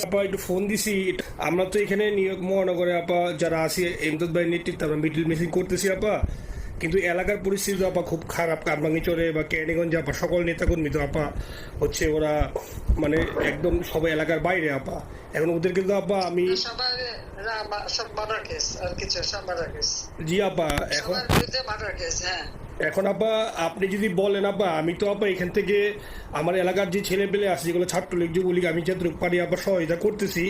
আপা একটু ফোন দিছি। আমরা তো এখানে নিউ ইয়র্ক মহানগরে আপা যারা আছি এমদাদ ভাই নেতৃত্বে আমরা মিডিল মিছিল করতেছি আপা, কিন্তু এলাকার পরিস্থিতি তো আপা খুব খারাপ। কারবাঙ্গিচরে বা ক্যানিগঞ্জে আপা সকল নেতাকর্মী তো আপা হচ্ছে ওরা মানে একদম সবাই এলাকার বাইরে আপা। এখন ওদের কিন্তু আপা আমি জি আপা এখন এখন আপা আপনি যদি বলেন আপা আমি তো আপা এখান থেকে আমার এলাকার যে ছেলে পেলে আছে যেগুলো ছাত্রলীগ যুবলীগ আমি যতটুকু পারি আপা সহায়তা করতেছি।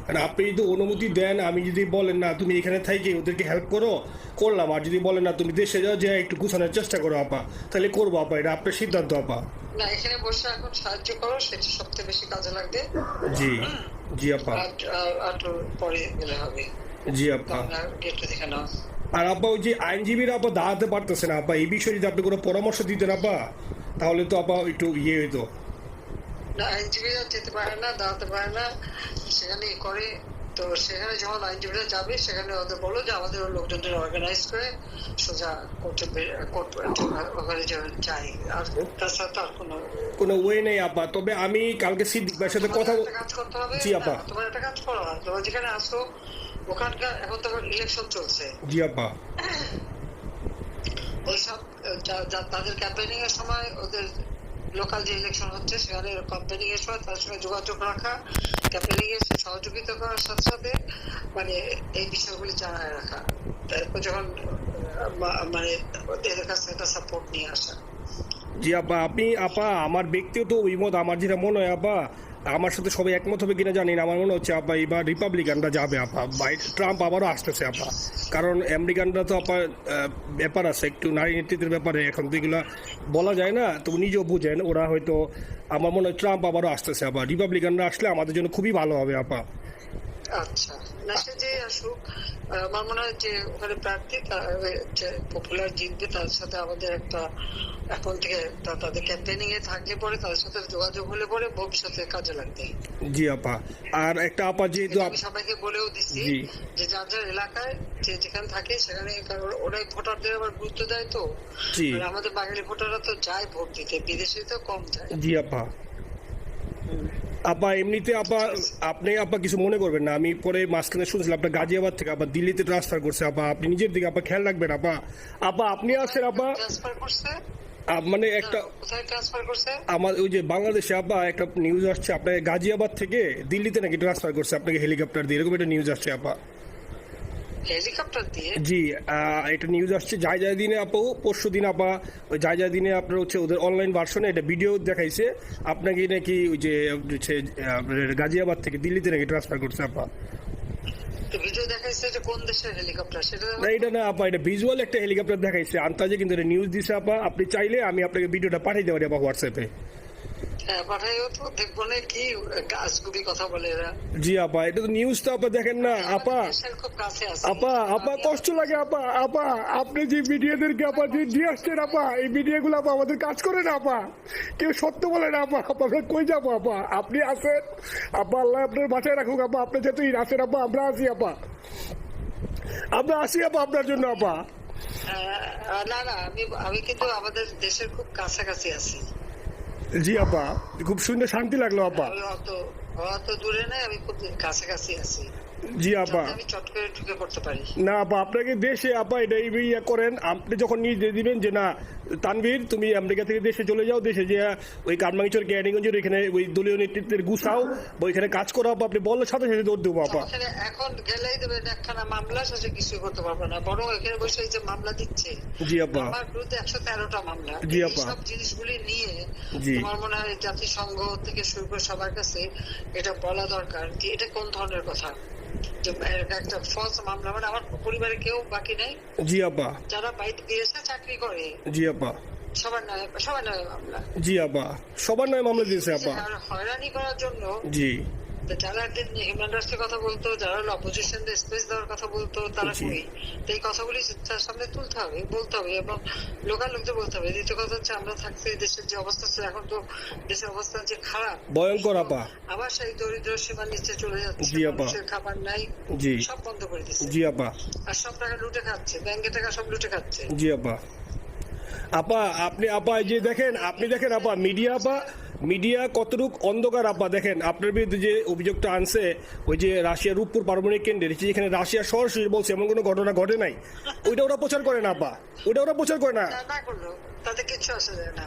কারণ আপনি যদি অনুমতি দেন, আমি যদি বলেন না তুমি এখানে থাইকে ওদেরকে হেল্প করো করলাম, আর যদি বলেন না তুমি দেশে যাও যে একটু গুছানোর চেষ্টা করো আপা, তাহলে করবো আপা, এটা আপনার সিদ্ধান্ত আপা। না এখানে বসে এখন সাহায্য করো, সেটা সবচেয়ে বেশি কাজে লাগবে। জি জি আপা, আর পরে গেলে হবে। জি আপা। গেটটা দেখে নাও। আর আপা ওই যে আইনজীবীরা আপা দাঁড়াতে পারতেছে না আপা, এই বিষয়ে যদি আপনি কোনো পরামর্শ দিতেন আপা তাহলে তো আপা একটু ইয়ে হইতো। না আইনজীবীরা যেতে পারে না, দাঁড়াতে পারে না, সেখানে করে। তো সেখানে যখন আইনজীবীরা যাবে সেখানে ওদের বলো যে আমাদের লোকজনদের অর্গানাইজ করে সোজা ওখানে যাই। আর তাছাড়া তো আর কোনো ওয়ে নেই আপা। তবে আমি কালকে সিদ্দিক ভাইয়ের সাথে কথা কাজ করতে হবে। জি আপা। তোমার একটা কাজ করো, তোমরা যেখানে আসো ওখানকার এখন তো ইলেকশন চলছে। জি আপা। ওইসব তাদের ক্যাম্পেনিং এর সময় ওদের লোকাল যে ইলেকশন হচ্ছে সেখানে ক্যাম্পেনিং এর সময় তার সঙ্গে যোগাযোগ রাখা, ক্যাম্পেনিং এর সহযোগিতা করার সাথে সাথে মানে এই বিষয়গুলি জানায় রাখা, তারপর যখন মানে ওদের কাছে একটা সাপোর্ট নিয়ে আসা। জি আপা। আপনি আপা আমার ব্যক্তিগত অভিমত, আমার যেটা মনে হয় আপা, আমার সাথে সবাই একমত হবে কিনা জানি না, আমার মনে হচ্ছে আপা এবার রিপাবলিকানরা যাবে আপা, ট্রাম্প আবারও আসতেছে আপা। কারণ আমেরিকানরা তো আপা ব্যাপার আছে একটু নারী নেতৃত্বের ব্যাপারে, এখন তো এগুলো বলা যায় না, তো নিজেও বুঝেন ওরা হয়তো, আমার মনে হয় ট্রাম্প আবারও আসতেছে আপা। রিপাবলিকানরা আসলে আমাদের জন্য খুবই ভালো হবে আপা। আচ্ছা না সে যে আসুক, আমার মনে হয় যে ওখানে প্রার্থী পপুলার জিতবে, তার সাথে আমাদের একটা এখন থেকে তাদের ক্যাম্পেনিং এ থাকলে পরে তাদের সাথে যোগাযোগ হলে পরে ভবিষ্যতে কাজে লাগবে। জি আপা। আর একটা আপা যেহেতু আমি সবাইকে বলেও দিচ্ছি যে যার যার এলাকায় যে যেখানে থাকে সেখানে, কারণ ওরাই ভোটারদের আবার গুরুত্ব দেয়। তো আমাদের বাঙালি ভোটাররা তো যায় ভোট দিতে, বিদেশে তো কম যায়। জি আপা। আপা এমনিতে আপা আপনি আপা কিছু মনে করবেন না, আমি পরে মাঝখানে শুনছিলাম আপনার গাজিয়াবাদ থেকে আপা দিল্লিতে ট্রান্সফার করছে আপা, আপনি নিজের দিকে আপা খেয়াল রাখবেন আপা। আপা আপনি আসেন আপা, ট্রান্সফার করছে মানে একটা কোথায় ট্রান্সফার করছে আমার ওই যে বাংলাদেশে আপা একটা নিউজ আসছে আপনার গাজিয়াবাদ থেকে দিল্লিতে নাকি ট্রান্সফার করছে আপনাকে হেলিকপ্টার দিয়ে, এরকম একটা নিউজ আসছে আপা। হেলিকপ্টার দিয়ে? জি এটা নিউজ আসছে যায় যায় দিনে আপু, পরশু দিন আপা ওই যায় যায় দিনে আপনার হচ্ছে ওদের অনলাইন ভার্সনে এটা ভিডিও দেখাইছে আপনাকে নাকি ওই যে হচ্ছে গাজিয়াবাদ থেকে দিল্লিতে নাকি ট্রান্সফার করছে আপা। ভিডিও দেখাইছে যে কোন দেশের হেলিকপ্টার সেটা না এটা না আপা, এটা ভিজুয়াল একটা হেলিকপ্টার দেখাইছে আন্তাজে, কিন্তু এটা নিউজ দিছে আপা। আপনি চাইলে আমি আপনাকে ভিডিওটা পাঠিয়ে দেবো আপা হোয়াটসঅ্যাপে। পাঠাইও তো, দেখবো না কি গাছগুলি কথা বলে এরা। জি আপা এটা তো নিউজ তো আপা দেখেন না আপা। খুব কাছে আছে আপা আপা কষ্ট লাগে আপা। আপা আপনি যে মিডিয়াদেরকে আপা যে দিয়ে আসছেন আপা, এই মিডিয়াগুলো আপা আমাদের কাজ করে না আপা, কেউ সত্য বলে না আপা। আপনাকে কই যাবো আপা, আপনি আসেন আপা, আল্লাহ আপনার বাঁচায় রাখুক আপা, আপনি যেহেতু আসেন আপা, আমরা আসি আপা, আমরা আসি আপা আপনার জন্য আপা। না না আমি কিন্তু আমাদের দেশের খুব কাছাকাছি আছি। জি আপা খুব সুন্দর শান্তি লাগলো আপা। অত দূরে নাই, আমি খুব কাছাকাছি আছি। জি আপা আমি চট করে ঢুকে পড়তে পারি না আপা, আপনাকে দেশে আপা এটা ইয়ে করেন, আপনি যখন নিজে দিবেন যে না তানভীর তুমি আমেরিকা থেকে দেশে চলে যাও, দেশে যে ওই কারমাঙ্গিচর ক্যানিগঞ্জের ওইখানে ওই দলীয় নেতৃত্বের গুছাও বা ওইখানে কাজ করো আপা, আপনি বললে সাথে সাথে দৌড় দেবো আপা। এখন গেলেই দেবেন একখানা মামলা, শেষে কিছুই করতে পারবে না, বরং এখানে বসে যে মামলা দিচ্ছে। জি আপা। আমার বিরুদ্ধে 113টা মামলা। জি আপা। সব জিনিসগুলি নিয়ে আমার মনে হয় জাতিসংঘ থেকে শুরু করে সবার কাছে এটা বলা দরকার যে এটা কোন ধরনের কথা, একটা ফলস মামলা। মানে আমার পরিবারে কেউ বাকি নেই। জি আপা। যারা বাইরে বিদেশে চাকরি করে জি আপা সবার নয় মামলা। জি আপা সবার নয় মামলা দিয়েছে আপা। হয়রানি করার জন্য জি যারা হিউম্যান রাইটসের কথা বলতো, যারা অপোজিশন স্পেস দেওয়ার কথা বলতো, তারা কই? এই কথাগুলি তার সামনে তুলতে হবে, বলতে হবে এবং লোকাল লোকদের বলতে হবে। দ্বিতীয় কথা হচ্ছে আমরা থাকতে দেশের যে অবস্থা ছিল, এখন তো দেশের অবস্থা যে খারাপ, ভয়ঙ্কর আপা। আবার সেই দরিদ্র সীমার নিচে চলে যাচ্ছে, মানুষের খাবার নাই, সব বন্ধ করে দিচ্ছে। জি আপা। আর সব টাকা লুটে খাচ্ছে, ব্যাংকের টাকা সব লুটে খাচ্ছে। জি আপা। আপা আপনি আপা এই যে দেখেন, আপনি দেখেন আপা, মিডিয়া কতটুক অন্ধকার আপা। দেখেন আপনার বিরুদ্ধে যে অভিযোগটা আনছে ওই যে রাশিয়ার রূপপুর পারমাণবিক কেন্দ্রের, যেখানে রাশিয়া সরাসরি বলছে এমন কোনো ঘটনা ঘটে নাই, ওইটা ওরা প্রচার করে না আপা, ওইটা ওরা প্রচার করে না। না করলো তাতে কিছু আসে যায় না।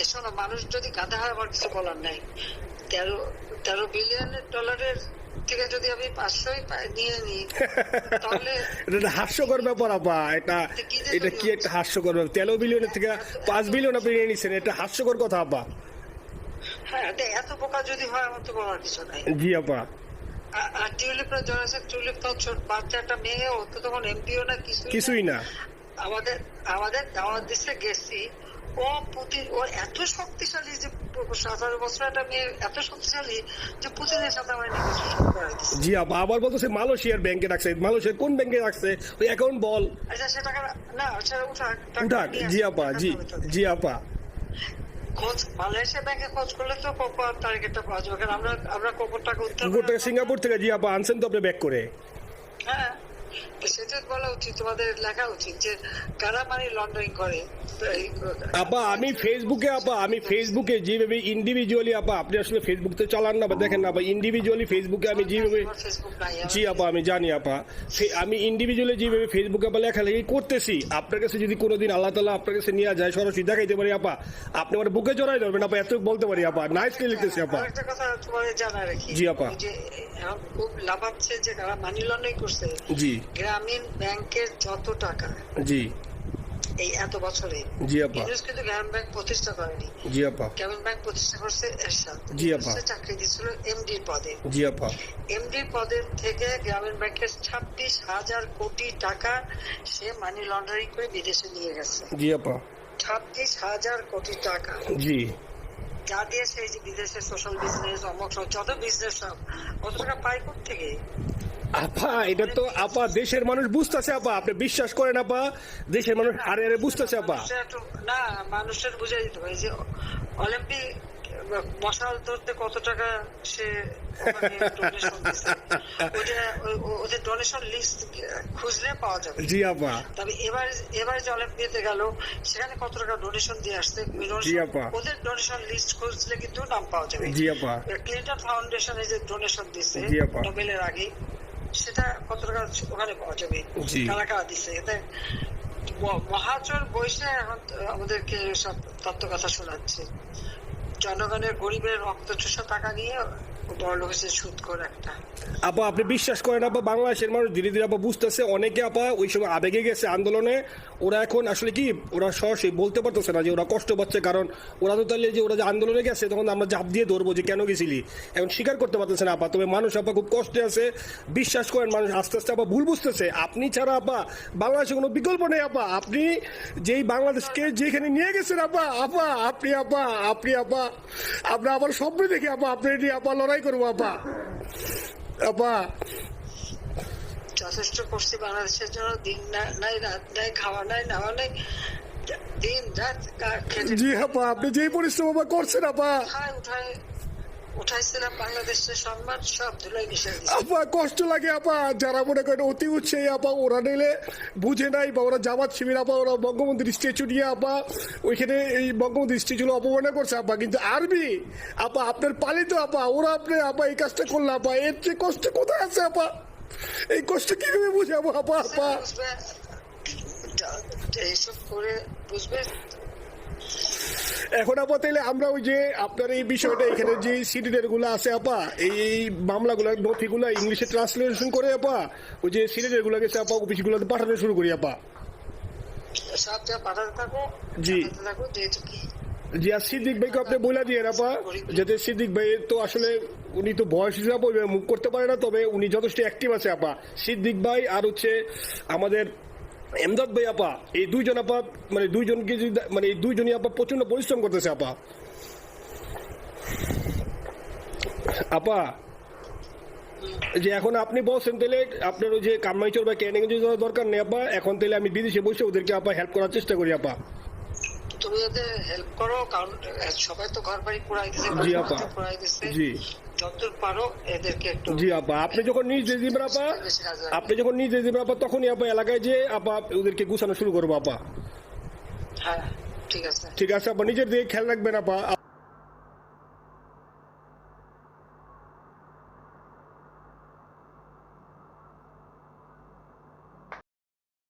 এসব মানুষ যদি গাধা হয় আমার কিছু বলার নাই। 13 বিলিয়ন ডলারের থেকে যদি আমি 500 নিয়ে নিই তাহলে এটা হাস্যকর ব্যাপার আপা। এটা কি একটা হাস্যকর ব্যাপার, 13 বিলিয়নের থেকে 5 বিলিয়ন আপনি নিয়ে নিচ্ছেন, এটা হাস্যকর কথা আপা। হ্যাঁ, এত বোকা যদি হয় আমার তো বলার কিছু নাই। জি আপা। আর টিউলিপরা যারা আছে, টিউলিপ তো ছোট বাচ্চা একটা মেয়ে, ও তো তখন এমপিও না, কিছুই না। আমাদের দাওয়াত দিচ্ছে গেছি, ও পুতিন, ও এত শক্তিশালী যে 17 বছর একটা মেয়ে এত শক্তিশালী যে পুতিনের সাথে আমার নেগোসিয়েশন করাই দিচ্ছে। জি আপা, আবার বলতেছে মালয়েশিয়ার ব্যাংকে রাখছে, মালয়েশিয়ার কোন ব্যাংকে রাখছে ওই অ্যাকাউন্ট বল। আচ্ছা সে টাকা না, সেটা উঠাক। জি আপা, জি আপা। খোঁজ মালয়েশিয়া ব্যাংকে খোঁজ করলে তো কোকোর টার্গেটটা পাওয়া যাবে, কারণ আমরা কোকোর টাকা সিঙ্গাপুর থেকে। জি আপা, আনছেন তো আপনি ব্যাক করে। হ্যাঁ, সেটা বলা উচিত, তোমাদের লেখা উচিত যে কারা মানি লন্ডারিং করে। আপা আমি ফেসবুকে যেভাবে ইন্ডিভিজুয়ালি আপা, আপনি আসলে ফেসবুক তো চালান না বা দেখেন না আপা, ইন্ডিভিজুয়ালি ফেসবুকে আমি যেভাবে, জি আপা আমি জানি আপা, আমি ইন্ডিভিজুয়ালি যেভাবে ফেসবুকে আপা লেখালেখি করতেছি, আপনার কাছে যদি কোনোদিন আল্লাহ তাআলা আপনার কাছে নিয়ে যায়, সরাসরি দেখাইতে পারি আপা, আপনি আমার বুকে জড়াই ধরবেন আপা, এত বলতে পারি আপা। নাইসলি লিখতেছি আপা। একটা কথা তোমাদের জানা রাখি, জি আপা, যে এখন খুব লাভাচ্ছে যে যারা মানি লন্ডারিং করছে। জি, গ্রামীণ ব্যাংকের যত টাকা, জি এই এত বছরে, জি আপা, কিন্তু গ্রামীণ ব্যাংক প্রতিষ্ঠা করেনি। জি আপা, গ্রামীণ ব্যাংক প্রতিষ্ঠা করছে এরশাদ। জি আপা, চাকরি দিচ্ছিল এমডির পদে। জি আপা, এমডির পদের থেকে গ্রামীণ ব্যাংকের 26,000 কোটি টাকা সে মানি লন্ডারিং করে বিদেশে নিয়ে গেছে। জি আপা, 26,000 কোটি টাকা, জি, যা দিয়ে সেই যে বিদেশে সোশ্যাল বিজনেস, অমক যত বিজনেস সব কত টাকা পায় থেকে। আপা এটা তো আপা দেশের মানুষ বুঝতেছে আপা, আপনি বিশ্বাস করেন আপা, দেশের মানুষ হারে হারে বুঝতেছে আপা। না, মানুষের বুঝাই দিতে হবে যে অলিম্পিক মশাল ধরতে কত টাকা সে ডোনেশন দিচ্ছে, ওদের ডোনেশন লিস্ট খুঁজলে পাওয়া যাবে। জি আপা। তবে এবার যে অলিম্পিয়াতে গেল সেখানে কত টাকা ডোনেশন দিয়ে আসছে, জি আপা, ওদের ডোনেশন লিস্ট খুঁজলে কিন্তু নাম পাওয়া যাবে। জি আপা। ক্লিন্টন ফাউন্ডেশনে যে ডোনেশন দিচ্ছে নোবেলের আগে, সেটা কত টাকা ওখানে পাওয়া যাবে, কারা কারা দিচ্ছে। এতে মহাচর বসে এখন আমাদেরকে সব তত্ত্ব কথা শোনাচ্ছে, জনগণের গরিবের রক্ত চোষা টাকা নিয়ে বড় লোক হচ্ছে সুদ করে একটা। আপা আপনি বিশ্বাস করেন আপা, বাংলাদেশের মানুষ ধীরে ধীরে আপা বুঝতেছে, অনেকে আপা ওই সময় আবেগে গেছে আন্দোলনে, ওরা এখন আসলে কি ওরা সরাসরি বলতে পারতেছে না যে ওরা কষ্ট পাচ্ছে, কারণ ওরা তো তাহলে যে ওরা যে আন্দোলনে গেছে তখন আমরা ঝাঁপ দিয়ে ধরবো যে কেন গেছিলি, এখন স্বীকার করতে পারতেছে না আপা। তবে মানুষ আপা খুব কষ্টে আছে, বিশ্বাস করেন মানুষ আস্তে আস্তে আপা ভুল বুঝতেছে। আপনি ছাড়া আপা বাংলাদেশে কোনো বিকল্প নেই আপা, আপনি যেই বাংলাদেশকে যেখানে নিয়ে গেছেন আপা, আপনি আমরা আবার স্বপ্ন দেখি আপা, আপনি নিয়ে আপা লড়াই করবো আপা। আপা যথেষ্ট করছি বাংলাদেশের জন্য, দিন নাই রাত নাই, খাওয়া নাই নাওয়া নাই, দিন রাত জি আপা, আপনি যেই পরিশ্রম আপা করছেন আপা, উঠাইছিলাম বাংলাদেশের সম্মান সব ধুলাই মিশে গেছে আপা। কষ্ট লাগে আপা, যারা মনে করেন অতি উৎসাহী আপা, ওরা নিলে বুঝে নাই বা ওরা জামাত শিবির আপা, ওরা বঙ্গবন্ধুর স্ট্যাচু নিয়ে আপা ওইখানে এই বঙ্গবন্ধুর স্ট্যাচু অপমাননা করছে আপা, কিন্তু আর্মি আপা আপনার পালিত আপা, ওরা আপনি আপা এই কাজটা করলে আপা, এর চেয়ে কষ্ট কোথায় আছে আপা? এই কষ্ট কিভাবে বুঝাবো আপা? এইসব করে বুঝবে। এখন আপা তাইলে আমরা ওই যে আপনার এই বিষয়টা এখানে যে সিডিডের গুলো আছে আপা, এই মামলাগুলো নথিগুলো ইংলিশে ট্রান্সলেশন করে আপা ওই যে সিডিডের গুলো গেছে আপা অফিসগুলোতে পাঠানো শুরু করি আপা। সব যা পাঠাতে থাকো, জি যেহেতু কি জি। আর সিদ্দিক ভাইকে আপনি বলে দিয়ে আপা, যাতে সিদ্দিক ভাই তো আসলে উনি তো বয়স হিসাবে মুখ করতে পারে না, তবে উনি যথেষ্ট অ্যাক্টিভ আছে আপা। সিদ্দিক ভাই আর হচ্ছে আমাদের এমদাদ ভাই আপা, এই দুইজন আপা মানে দুইজনকে মানে এই দুইজনই আপা প্রচন্ড পরিশ্রম করতেছে আপা। আপা যে এখন আপনি বলছেন তাহলে আপনার ওই যে কামাইচর বা ক্যানিং দরকার নেই আপা, এখন তাহলে আমি বিদেশে বসে ওদেরকে আপা হেল্প করার চেষ্টা করি আপা। তুমি ওদের হেল্প করো, কারণ সবাই তো ঘর বাড়ি পুরাই দিছে। জি আপা, জি যতদূর পারো এদেরকে একটু। জি আপা, আপনি যখন নিজে দিবেন আপা, তখনই আপা এলাকায় যে আপা ওদেরকে গুছানো শুরু করবো আপা। হ্যাঁ ঠিক আছে ঠিক আছে আপা, নিজের দিকে খেয়াল রাখবেন আপা।